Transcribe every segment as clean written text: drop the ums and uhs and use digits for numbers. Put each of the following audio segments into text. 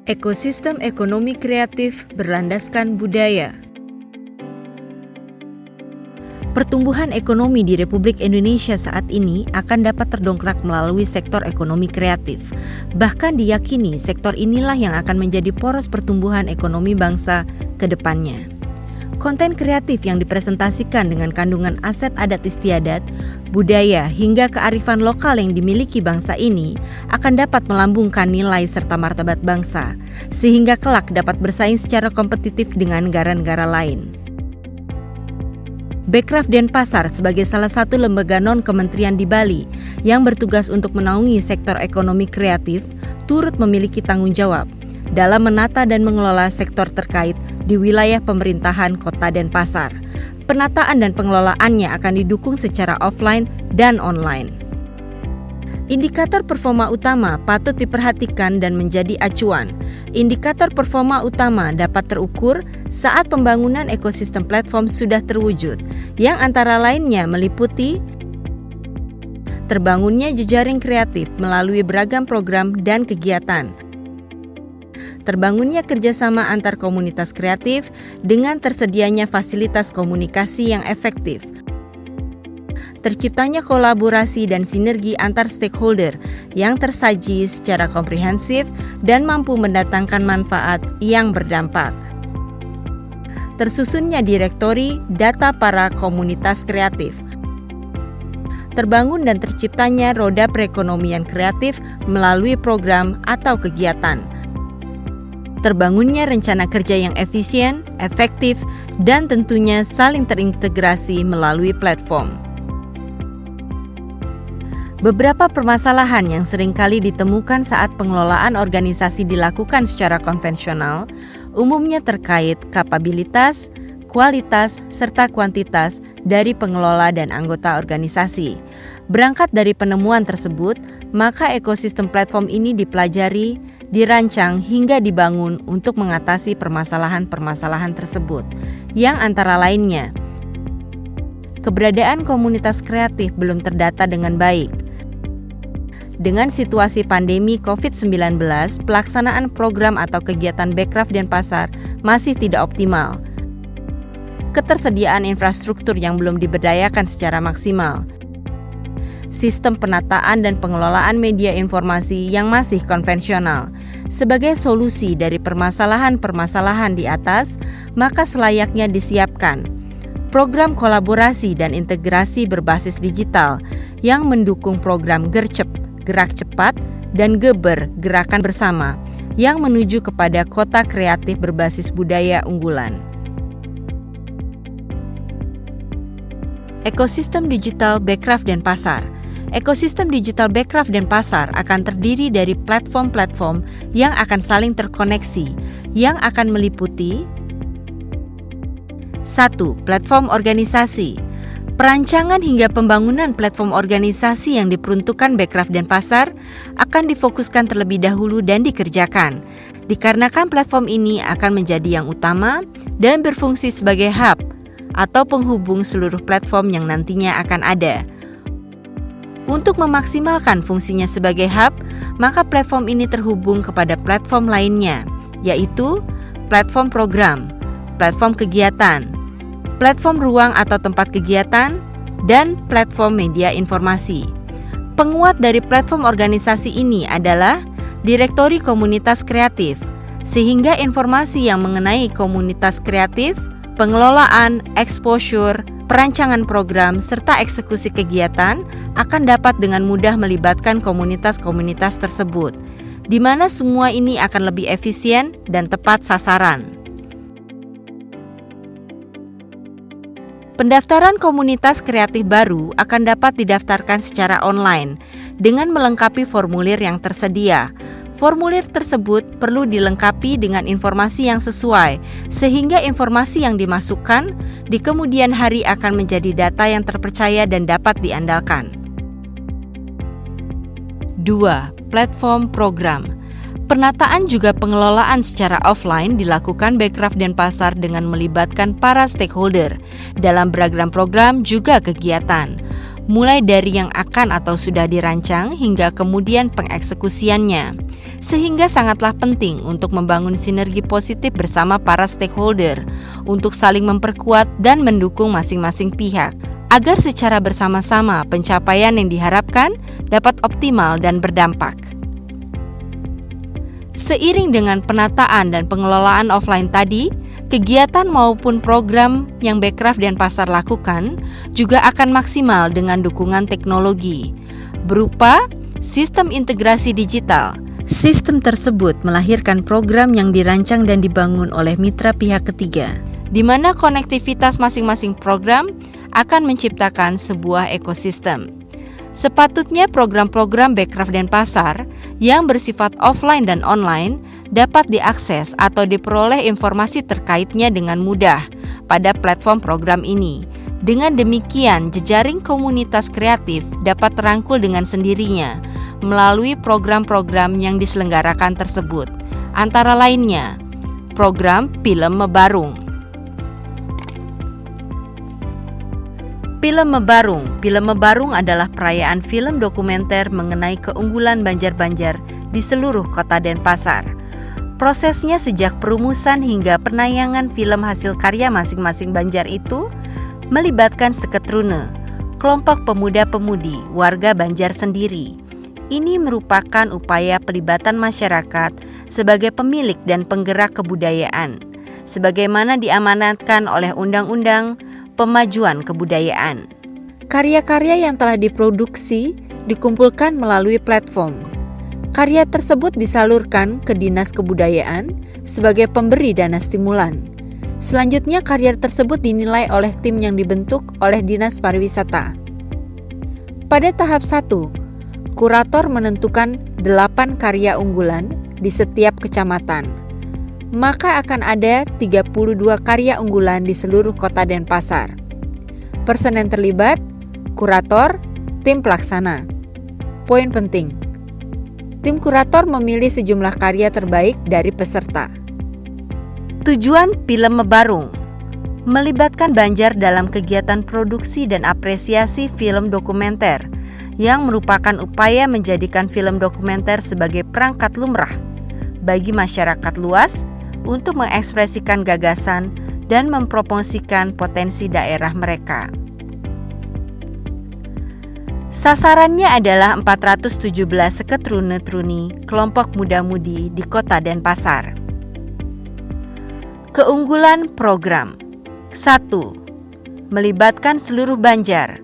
Ekosistem ekonomi kreatif berlandaskan budaya. Pertumbuhan ekonomi di Republik Indonesia saat ini akan dapat terdongkrak melalui sektor ekonomi kreatif. Bahkan diyakini sektor inilah yang akan menjadi poros pertumbuhan ekonomi bangsa ke depannya. Konten kreatif yang dipresentasikan dengan kandungan aset adat istiadat, budaya hingga kearifan lokal yang dimiliki bangsa ini akan dapat melambungkan nilai serta martabat bangsa, sehingga kelak dapat bersaing secara kompetitif dengan negara-negara lain. Bekraf Denpasar sebagai salah satu lembaga non-kementerian di Bali yang bertugas untuk menaungi sektor ekonomi kreatif, turut memiliki tanggung jawab dalam menata dan mengelola sektor terkait di wilayah pemerintahan Kota Denpasar. Penataan dan pengelolaannya akan didukung secara offline dan online. Indikator performa utama patut diperhatikan dan menjadi acuan. Indikator performa utama dapat terukur saat pembangunan ekosistem platform sudah terwujud, yang antara lainnya meliputi terbangunnya jejaring kreatif melalui beragam program dan kegiatan, terbangunnya kerjasama antar komunitas kreatif dengan tersedianya fasilitas komunikasi yang efektif, terciptanya kolaborasi dan sinergi antar stakeholder yang tersaji secara komprehensif dan mampu mendatangkan manfaat yang berdampak, tersusunnya direktori data para komunitas kreatif, terbangun dan terciptanya roda perekonomian kreatif melalui program atau kegiatan, terbangunnya rencana kerja yang efisien, efektif, dan tentunya saling terintegrasi melalui platform. Beberapa permasalahan yang seringkali ditemukan saat pengelolaan organisasi dilakukan secara konvensional, umumnya terkait kapabilitas, kualitas, serta kuantitas dari pengelola dan anggota organisasi. Berangkat dari penemuan tersebut, maka ekosistem platform ini dipelajari, dirancang hingga dibangun untuk mengatasi permasalahan-permasalahan tersebut, yang antara lainnya, keberadaan komunitas kreatif belum terdata dengan baik. Dengan situasi pandemi COVID-19, pelaksanaan program atau kegiatan Bekraf Denpasar masih tidak optimal. Ketersediaan infrastruktur yang belum diberdayakan secara maksimal. Sistem penataan dan pengelolaan media informasi yang masih konvensional. Sebagai solusi dari permasalahan-permasalahan di atas, maka selayaknya disiapkan program kolaborasi dan integrasi berbasis digital yang mendukung program Gercep, Gerak Cepat, dan Geber, Gerakan Bersama, yang menuju kepada kota kreatif berbasis budaya unggulan. Ekosistem digital Bekraf Denpasar. Ekosistem digital Bekraf Denpasar akan terdiri dari platform-platform yang akan saling terkoneksi, yang akan meliputi 1. Platform organisasi. Perancangan hingga pembangunan platform organisasi yang diperuntukkan Bekraf Denpasar akan difokuskan terlebih dahulu dan dikerjakan, dikarenakan platform ini akan menjadi yang utama dan berfungsi sebagai hub atau penghubung seluruh platform yang nantinya akan ada. Untuk memaksimalkan fungsinya sebagai hub, maka platform ini terhubung kepada platform lainnya, yaitu platform program, platform kegiatan, platform ruang atau tempat kegiatan, dan platform media informasi. Penguat dari platform organisasi ini adalah direktori komunitas kreatif, sehingga informasi yang mengenai komunitas kreatif, pengelolaan, exposure, perancangan program, serta eksekusi kegiatan akan dapat dengan mudah melibatkan komunitas-komunitas tersebut, di mana semua ini akan lebih efisien dan tepat sasaran. Pendaftaran komunitas kreatif baru akan dapat didaftarkan secara online dengan melengkapi formulir yang tersedia. Formulir tersebut perlu dilengkapi dengan informasi yang sesuai, sehingga informasi yang dimasukkan di kemudian hari akan menjadi data yang terpercaya dan dapat diandalkan. 2. Platform program. Penataan juga pengelolaan secara offline dilakukan Bekraf Denpasar dengan melibatkan para stakeholder dalam beragam program juga kegiatan. mulai dari yang akan atau sudah dirancang hingga kemudian pengeksekusiannya. Sehingga sangatlah penting untuk membangun sinergi positif bersama para stakeholder untuk saling memperkuat dan mendukung masing-masing pihak, agar secara bersama-sama pencapaian yang diharapkan dapat optimal dan berdampak. Seiring dengan penataan dan pengelolaan offline tadi, kegiatan maupun program yang Bekraf dan Pasar lakukan juga akan maksimal dengan dukungan teknologi berupa sistem integrasi digital. Sistem tersebut melahirkan program yang dirancang dan dibangun oleh mitra pihak ketiga, di mana konektivitas masing-masing program akan menciptakan sebuah ekosistem. Sepatutnya program-program Bekraf dan Pasar yang bersifat offline dan online dapat diakses atau diperoleh informasi terkaitnya dengan mudah pada platform program ini. Dengan demikian, jejaring komunitas kreatif dapat terangkul dengan sendirinya melalui program-program yang diselenggarakan tersebut. Antara lainnya, program Film Mebarung. Film Mebarung adalah perayaan film dokumenter mengenai keunggulan Banjar-Banjar di seluruh kota Denpasar. Prosesnya sejak perumusan hingga penayangan film hasil karya masing-masing Banjar itu melibatkan seketrune, kelompok pemuda-pemudi warga Banjar sendiri. Ini merupakan upaya pelibatan masyarakat sebagai pemilik dan penggerak kebudayaan, sebagaimana diamanatkan oleh Undang-Undang Pemajuan Kebudayaan. Karya-karya yang telah diproduksi dikumpulkan melalui platform. Karya tersebut disalurkan ke Dinas Kebudayaan sebagai pemberi dana stimulan. Selanjutnya karya tersebut dinilai oleh tim yang dibentuk oleh Dinas Pariwisata. Pada tahap 1, kurator menentukan 8 karya unggulan di setiap kecamatan. Maka akan ada 32 karya unggulan di seluruh kota Denpasar. Person yang terlibat, kurator, tim pelaksana. Poin penting, tim kurator memilih sejumlah karya terbaik dari peserta. Tujuan Film Mebarung melibatkan Banjar dalam kegiatan produksi dan apresiasi film dokumenter yang merupakan upaya menjadikan film dokumenter sebagai perangkat lumrah bagi masyarakat luas untuk mengekspresikan gagasan dan mempromosikan potensi daerah mereka. Sasarannya adalah 417 seketrune-truni kelompok muda-mudi di kota Denpasar. Keunggulan program 1. Melibatkan seluruh Banjar.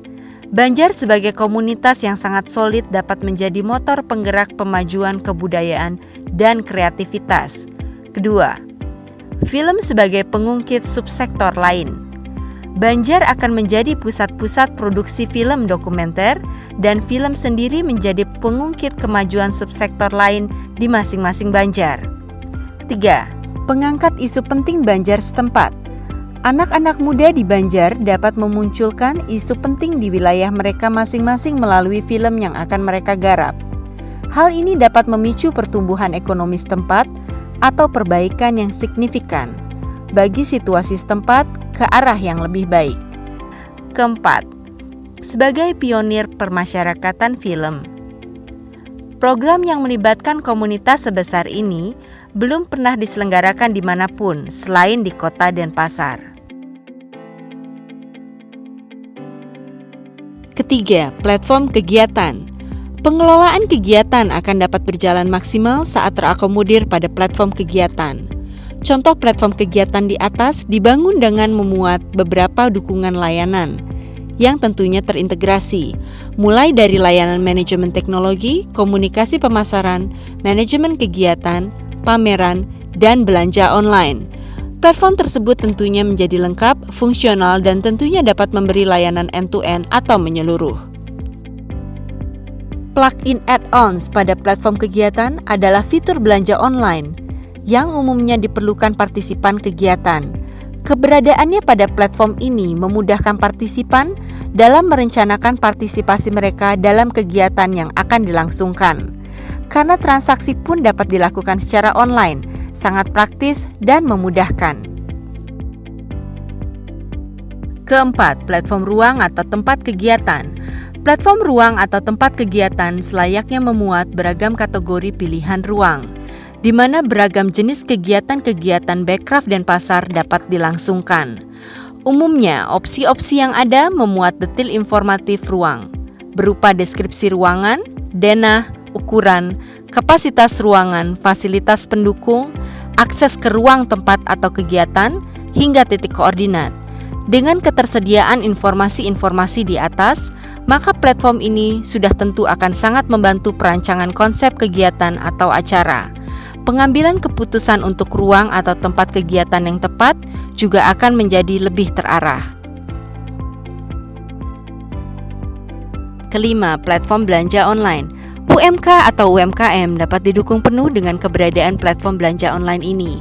Banjar sebagai komunitas yang sangat solid dapat menjadi motor penggerak pemajuan kebudayaan dan kreativitas. Kedua, film sebagai pengungkit subsektor lain. Banjar akan menjadi pusat-pusat produksi film dokumenter dan film sendiri menjadi pengungkit kemajuan subsektor lain di masing-masing Banjar. Ketiga, pengangkat isu penting Banjar setempat. Anak-anak muda di Banjar dapat memunculkan isu penting di wilayah mereka masing-masing melalui film yang akan mereka garap. Hal ini dapat memicu pertumbuhan ekonomi setempat atau perbaikan yang signifikan bagi situasi setempat ke arah yang lebih baik. Keempat, sebagai pionir permasyarakatan film. Program yang melibatkan komunitas sebesar ini belum pernah diselenggarakan dimanapun selain di kota Denpasar. Ketiga, platform kegiatan. Pengelolaan kegiatan akan dapat berjalan maksimal saat terakomodir pada platform kegiatan. Contoh platform kegiatan di atas dibangun dengan memuat beberapa dukungan layanan yang tentunya terintegrasi, mulai dari layanan manajemen teknologi, komunikasi pemasaran, manajemen kegiatan, pameran, dan belanja online. Platform tersebut tentunya menjadi lengkap, fungsional, dan tentunya dapat memberi layanan end-to-end atau menyeluruh. Plug-in add-ons pada platform kegiatan adalah fitur belanja online yang umumnya diperlukan partisipan kegiatan. Keberadaannya pada platform ini memudahkan partisipan dalam merencanakan partisipasi mereka dalam kegiatan yang akan dilangsungkan. Karena transaksi pun dapat dilakukan secara online, sangat praktis dan memudahkan. Keempat, platform ruang atau tempat kegiatan. Platform ruang atau tempat kegiatan selayaknya memuat beragam kategori pilihan ruang, di mana beragam jenis kegiatan-kegiatan Bekraf dan pasar dapat dilangsungkan. Umumnya, opsi-opsi yang ada memuat detail informatif ruang, berupa deskripsi ruangan, denah, ukuran, kapasitas ruangan, fasilitas pendukung, akses ke ruang tempat atau kegiatan, hingga titik koordinat. Dengan ketersediaan informasi-informasi di atas, maka platform ini sudah tentu akan sangat membantu perancangan konsep kegiatan atau acara. Pengambilan keputusan untuk ruang atau tempat kegiatan yang tepat juga akan menjadi lebih terarah. Kelima, platform belanja online. UMK atau UMKM dapat didukung penuh dengan keberadaan platform belanja online ini.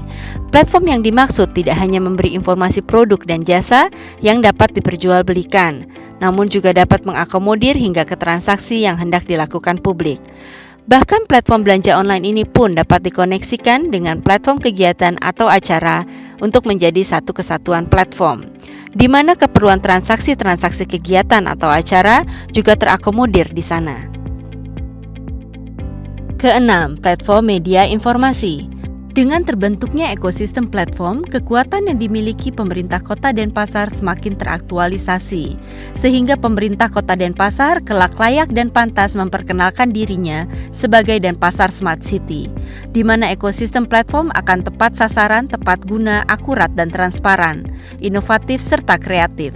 Platform yang dimaksud tidak hanya memberi informasi produk dan jasa yang dapat diperjualbelikan, namun juga dapat mengakomodir hingga ke transaksi yang hendak dilakukan publik. Bahkan platform belanja online ini pun dapat dikoneksikan dengan platform kegiatan atau acara untuk menjadi satu kesatuan platform, di mana keperluan transaksi-transaksi kegiatan atau acara juga terakomodir di sana. Keenam, platform media informasi. Dengan terbentuknya ekosistem platform, kekuatan yang dimiliki pemerintah Kota Denpasar semakin teraktualisasi, sehingga pemerintah Kota Denpasar kelak layak dan pantas memperkenalkan dirinya sebagai Denpasar Smart City, di mana ekosistem platform akan tepat sasaran, tepat guna, akurat dan transparan, inovatif serta kreatif.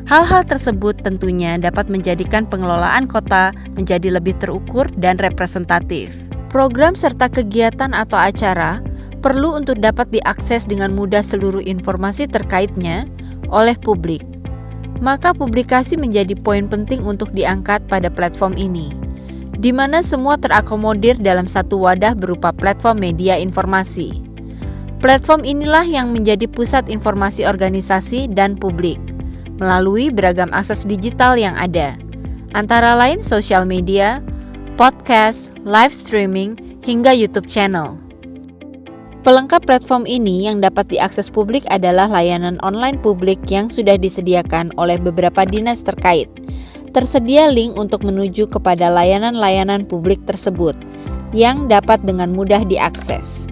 Hal-hal tersebut tentunya dapat menjadikan pengelolaan kota menjadi lebih terukur dan representatif. Program serta kegiatan atau acara perlu untuk dapat diakses dengan mudah seluruh informasi terkaitnya oleh publik. Maka publikasi menjadi poin penting untuk diangkat pada platform ini, di mana semua terakomodir dalam satu wadah berupa platform media informasi. Platform inilah yang menjadi pusat informasi organisasi dan publik, melalui beragam akses digital yang ada, antara lain sosial media, podcast, live streaming, hingga YouTube channel. Pelengkap platform ini yang dapat diakses publik adalah layanan online publik yang sudah disediakan oleh beberapa dinas terkait. Tersedia link untuk menuju kepada layanan-layanan publik tersebut yang dapat dengan mudah diakses.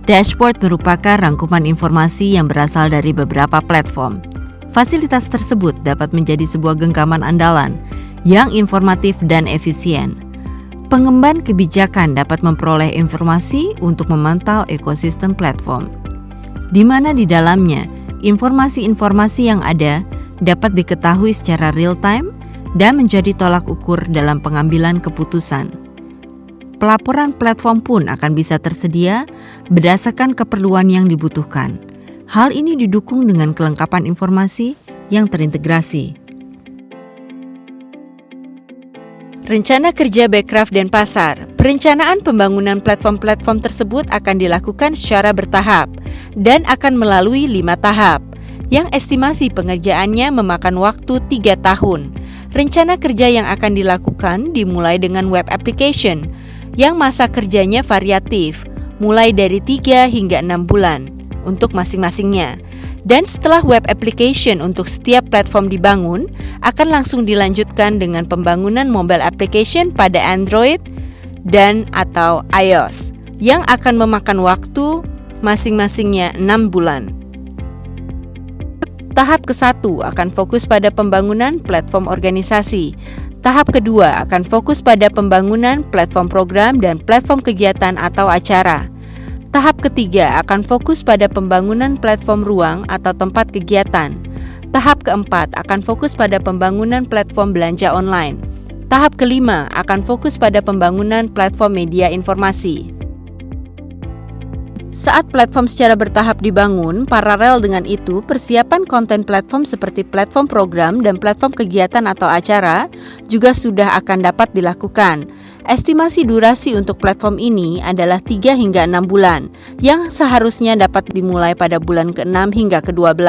Dashboard merupakan rangkuman informasi yang berasal dari beberapa platform. Fasilitas tersebut dapat menjadi sebuah genggaman andalan yang informatif dan efisien. Pengemban kebijakan dapat memperoleh informasi untuk memantau ekosistem platform, di mana di dalamnya informasi-informasi yang ada dapat diketahui secara real-time dan menjadi tolak ukur dalam pengambilan keputusan. Pelaporan platform pun akan bisa tersedia berdasarkan keperluan yang dibutuhkan. Hal ini didukung dengan kelengkapan informasi yang terintegrasi. Rencana kerja Bekraf Denpasar. Perencanaan pembangunan platform-platform tersebut akan dilakukan secara bertahap dan akan melalui 5 tahap, yang estimasi pengerjaannya memakan waktu 3 tahun. Rencana kerja yang akan dilakukan dimulai dengan web application, yang masa kerjanya variatif, mulai dari 3 hingga 6 bulan untuk masing-masingnya. Dan setelah web application untuk setiap platform dibangun, akan langsung dilanjutkan dengan pembangunan mobile application pada Android dan atau iOS, yang akan memakan waktu masing-masingnya 6 bulan. Tahap ke-1 akan fokus pada pembangunan platform organisasi. Tahap kedua akan fokus pada pembangunan platform program dan platform kegiatan atau acara. Tahap ketiga akan fokus pada pembangunan platform ruang atau tempat kegiatan. Tahap keempat akan fokus pada pembangunan platform belanja online. Tahap kelima akan fokus pada pembangunan platform media informasi. Saat platform secara bertahap dibangun, paralel dengan itu, persiapan konten platform seperti platform program dan platform kegiatan atau acara juga sudah akan dapat dilakukan. Estimasi durasi untuk platform ini adalah 3 hingga 6 bulan, yang seharusnya dapat dimulai pada bulan ke-6 hingga ke-12.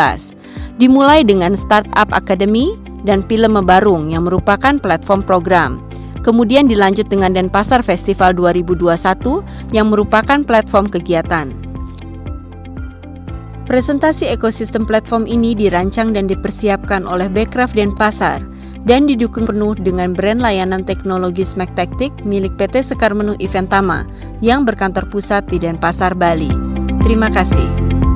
Dimulai dengan Startup Academy dan Film Mebarung yang merupakan platform program. Kemudian dilanjut dengan Denpasar Festival 2021 yang merupakan platform kegiatan. Presentasi ekosistem platform ini dirancang dan dipersiapkan oleh Bekraf Denpasar dan didukung penuh dengan brand layanan teknologi Smektektik milik PT Sekar Menuh Eventama yang berkantor pusat di Denpasar, Bali. Terima kasih.